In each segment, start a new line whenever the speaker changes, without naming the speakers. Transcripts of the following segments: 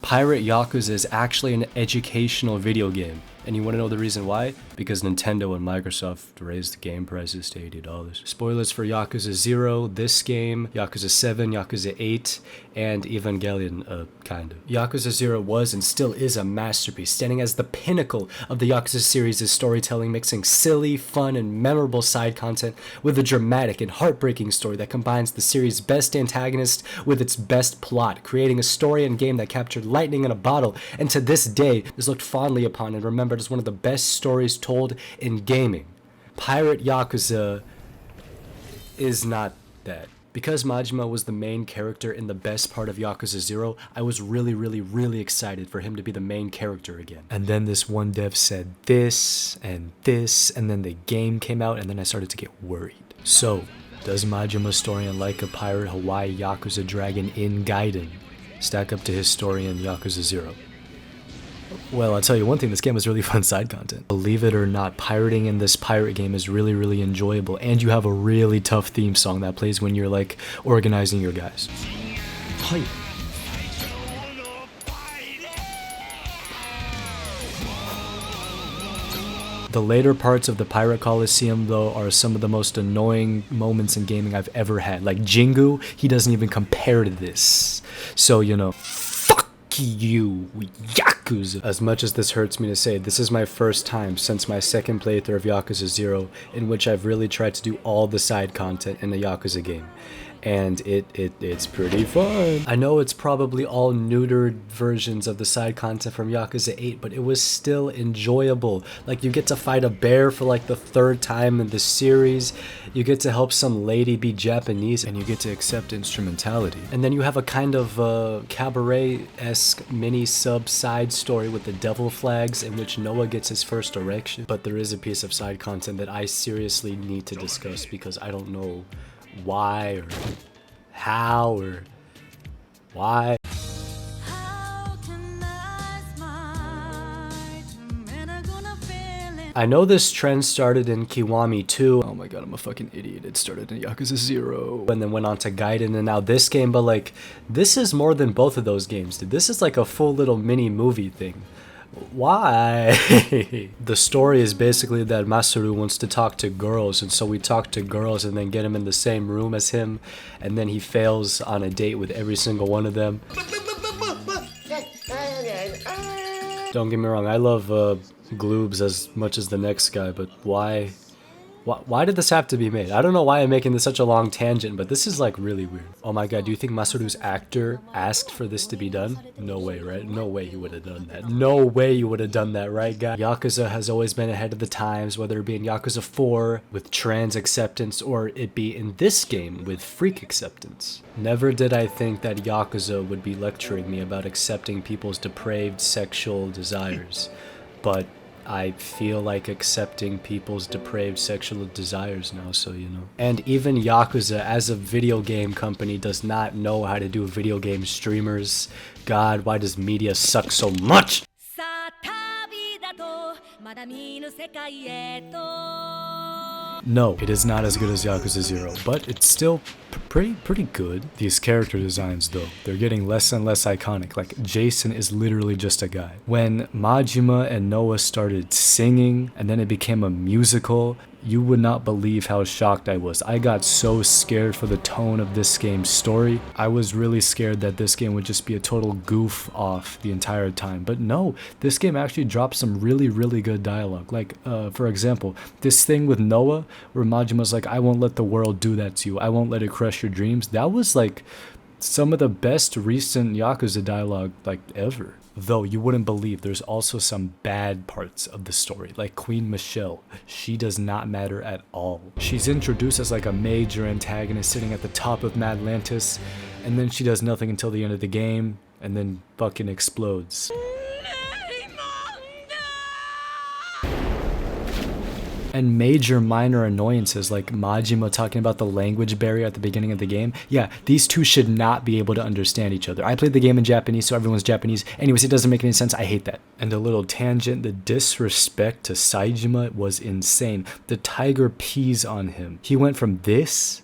Pirate Yakuza is actually an educational video game. And you want to know the reason why? Because Nintendo and Microsoft raised the game prices to $80. Spoilers for Yakuza 0, this game, Yakuza 7, Yakuza 8, and Evangelion, kind of. Yakuza 0 was and still is a masterpiece, standing as the pinnacle of the Yakuza series' storytelling, mixing silly, fun, and memorable side content with a dramatic and heartbreaking story that combines the series' best antagonist with its best plot, creating a story and game that captured lightning in a bottle, and to this day is looked fondly upon and remembered as one of the best stories told in gaming. Pirate Yakuza is not that. Because Majima was the main character in the best part of Yakuza 0, I was really excited for him to be the main character again. And then this one dev said this, and then the game came out, and then I started to get worried. So, does Majima's story in Like a Pirate Hawaii Yakuza Dragon in Gaiden stack up to his story in Yakuza 0? Well, I'll tell you one thing, this game is really fun side content. Believe it or not, pirating in this pirate game is really enjoyable, and you have a really tough theme song that plays when you're like organizing your guys. Hi. The later parts of the Pirate Coliseum, though, are some of the most annoying moments in gaming I've ever had. Like Jingu, he doesn't even compare to this. So, you know, fuck you, Yakuza. As much as this hurts me to say, this is my first time since my second playthrough of Yakuza 0 in which I've really tried to do all the side content in the Yakuza game. And it's pretty fun. I know it's probably all neutered versions of the side content from Yakuza 8, but it was still enjoyable. Like, you get to fight a bear for like the third time in the series, you get to help some lady be Japanese, and you get to accept instrumentality. And then you have a kind of cabaret-esque mini sub-side story with the devil flags in which Noah gets his first erection. But there is a piece of side content that I seriously need to discuss because I don't know why or how or why. I know this trend started in Kiwami 2. Oh my god, I'm a fucking idiot. It started in Yakuza 0 and then went on to Gaiden and now this game, but like, this is more than both of those games, dude. This is like a full little mini movie thing. Why? The story is basically that Masaru wants to talk to girls, and so we talk to girls and then get him in the same room as him, and then he fails on a date with every single one of them. Don't get me wrong, I love Gloobs as much as the next guy, but why did this have to be made? I don't know why I'm making this such a long tangent, but this is like really weird. Oh my god, do you think Masaru's actor asked for this to be done? No way, right? No way he would have done that. No way you would have done that, right, guy? Yakuza has always been ahead of the times, whether it be in Yakuza 4 with trans acceptance or it be in this game with freak acceptance. Never did I think that Yakuza would be lecturing me about accepting people's depraved sexual desires, but I feel like accepting people's depraved sexual desires now, so you know. And even Yakuza, as a video game company, does not know how to do video game streamers. God, why does media suck so much? No, it is not as good as Yakuza 0, but it's still pretty good. These character designs, though, they're getting less and less iconic. Like, Jason is literally just a guy. When Majima and Noah started singing, and then it became a musical, you would not believe how shocked I was. I got so scared for the tone of this game's story. I was really scared that this game would just be a total goof off the entire time. But no, this game actually dropped some really good dialogue. Like, for example, this thing with Noah, where Majima's like, I won't let the world do that to you. I won't let it crush your dreams. That was like some of the best recent Yakuza dialogue like ever. Though you wouldn't believe there's also some bad parts of the story, like Queen Michelle. She does not matter at all. She's introduced as like a major antagonist sitting at the top of Madlantis, and then she does nothing until the end of the game, and then fucking explodes. And major minor annoyances like Majima talking about the language barrier at the beginning of the game. Yeah, these two should not be able to understand each other. I played the game in Japanese, so everyone's Japanese. Anyways, it doesn't make any sense. I hate that. And a little tangent, the disrespect to Saejima was insane. The tiger pees on him. He went from this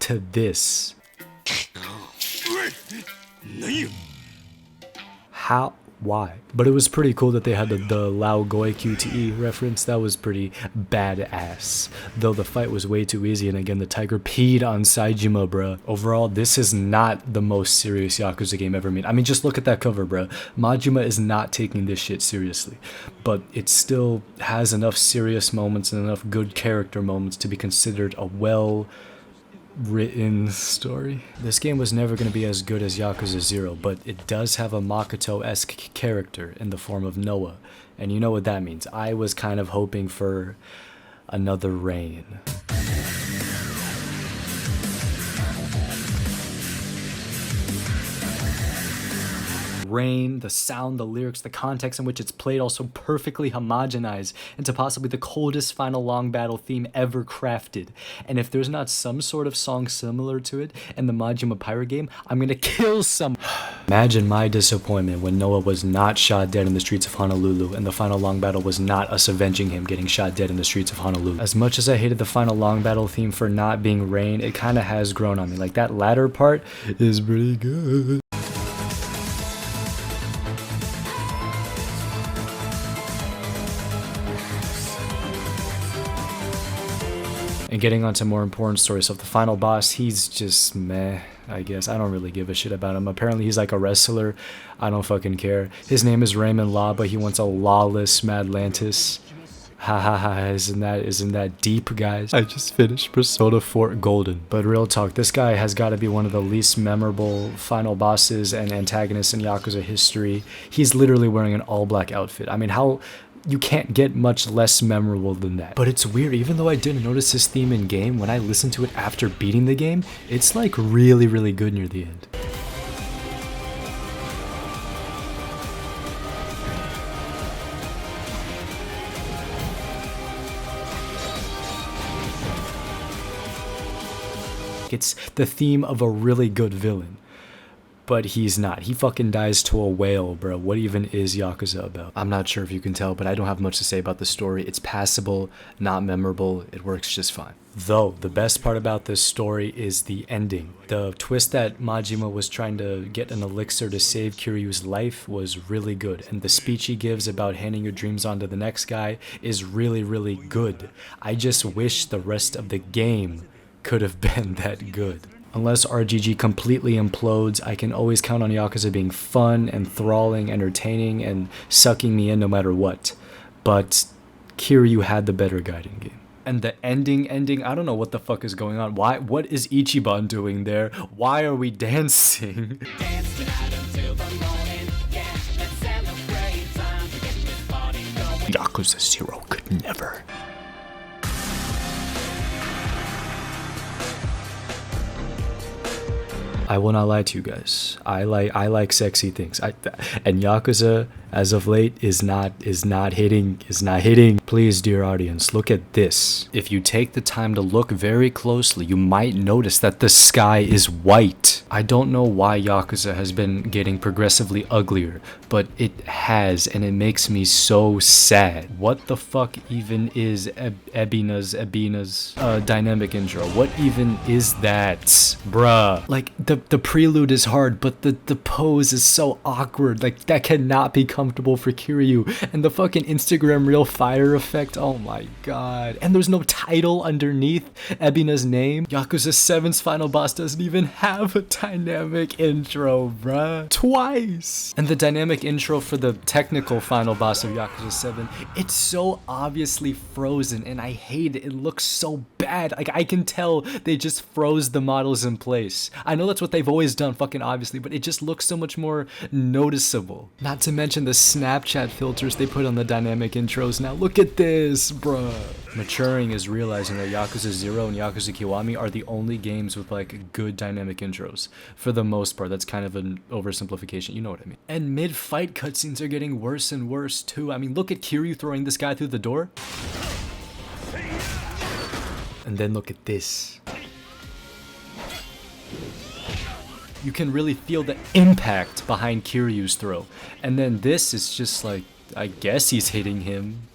to this. How? Why? But it was pretty cool that they had the Lao Goi QTE reference. That was pretty badass. Though the fight was way too easy, and again, the tiger peed on Saejima, bruh. Overall, this is not the most serious Yakuza game ever made. I mean, just look at that cover, bruh. Majima is not taking this shit seriously. But it still has enough serious moments and enough good character moments to be considered a well-written story. This game was never going to be as good as Yakuza 0, but it does have a Makoto-esque character in the form of Noah, and you know what that means. I was kind of hoping for another Rain. Rain, the sound, the lyrics, the context in which it's played all so perfectly homogenized into possibly the coldest final long battle theme ever crafted. And if there's not some sort of song similar to it in the Majima Pirate game, I'm gonna kill some. Imagine my disappointment when Noah was not shot dead in the streets of Honolulu and the final long battle was not us avenging him getting shot dead in the streets of Honolulu. As much as I hated the final long battle theme for not being Rain, it kind of has grown on me. Like, that latter part is pretty good. And getting on to more important stories. So the final boss, he's just meh, I guess. I don't really give a shit about him. Apparently he's like a wrestler. I don't fucking care. His name is Raymond Law, but he wants a lawless Madlantis. Ha ha ha, isn't that deep, guys? I just finished Persona 4 Golden. But real talk, this guy has got to be one of the least memorable final bosses and antagonists in Yakuza history. He's literally wearing an all-black outfit. I mean, how... You can't get much less memorable than that. But it's weird, even though I didn't notice this theme in game, when I listened to it after beating the game, it's like really, really good near the end. It's the theme of a really good villain. But he's not. He fucking dies to a whale, bro. What even is Yakuza about? I'm not sure if you can tell, but I don't have much to say about the story. It's passable, not memorable. It works just fine. Though, the best part about this story is the ending. The twist that Majima was trying to get an elixir to save Kiryu's life was really good. And the speech he gives about handing your dreams on to the next guy is really, really good. I just wish the rest of the game could have been that good. Unless RGG completely implodes, I can always count on Yakuza being fun, enthralling, entertaining, and sucking me in no matter what. But Kiryu had the better guiding game. And the ending, I don't know what the fuck is going on. What is Ichiban doing there? Why are we dancing? Yakuza 0 could never. I will not lie to you guys. I like sexy things. And Yakuza, as of late, is not hitting. Please, dear audience, look at this. If you take the time to look very closely, you might notice that the sky is white. I don't know why Yakuza has been getting progressively uglier, but it has, and it makes me so sad. What the fuck even is Ebina's dynamic intro? What even is that, bruh? Like, the prelude is hard, but the pose is so awkward. Like, that cannot be comfortable for Kiryu. And the fucking Instagram reel fire effect, oh my god. And there's no title underneath Ebina's name. Yakuza 7's final boss doesn't even have a dynamic intro, bruh. Twice! And the dynamic intro for the technical final boss of Yakuza 7, it's so obviously frozen, and I hate it. It looks so bad. Like, I can tell they just froze the models in place. I know that's what they've always done, fucking obviously, but it just looks so much more noticeable. Not to mention the Snapchat filters they put on the dynamic intros now. Look at this, bruh. Maturing is realizing that Yakuza 0 and Yakuza Kiwami are the only games with like good dynamic intros. For the most part, that's kind of an oversimplification, you know what I mean. And mid-fight cutscenes are getting worse and worse too. I mean, look at Kiryu throwing this guy through the door. And then look at this. You can really feel the impact behind Kiryu's throw. And then this is just like, I guess he's hitting him.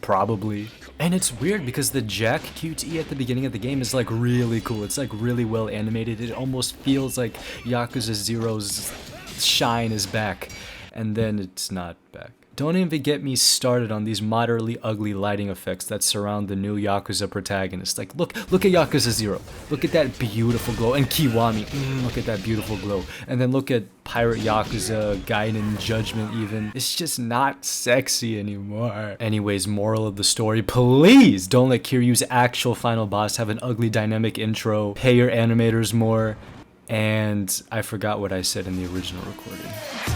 probably. And it's weird because the Jack QTE at the beginning of the game is like really cool. It's like really well animated. It almost feels like Yakuza 0's shine is back. And then it's not back. Don't even get me started on these moderately ugly lighting effects that surround the new Yakuza protagonist. Like, look at Yakuza 0. Look at that beautiful glow. And Kiwami, look at that beautiful glow. And then look at Pirate Yakuza, Gaiden Judgment even. It's just not sexy anymore. Anyways, moral of the story, please don't let Kiryu's actual final boss have an ugly dynamic intro. Pay your animators more. And I forgot what I said in the original recording.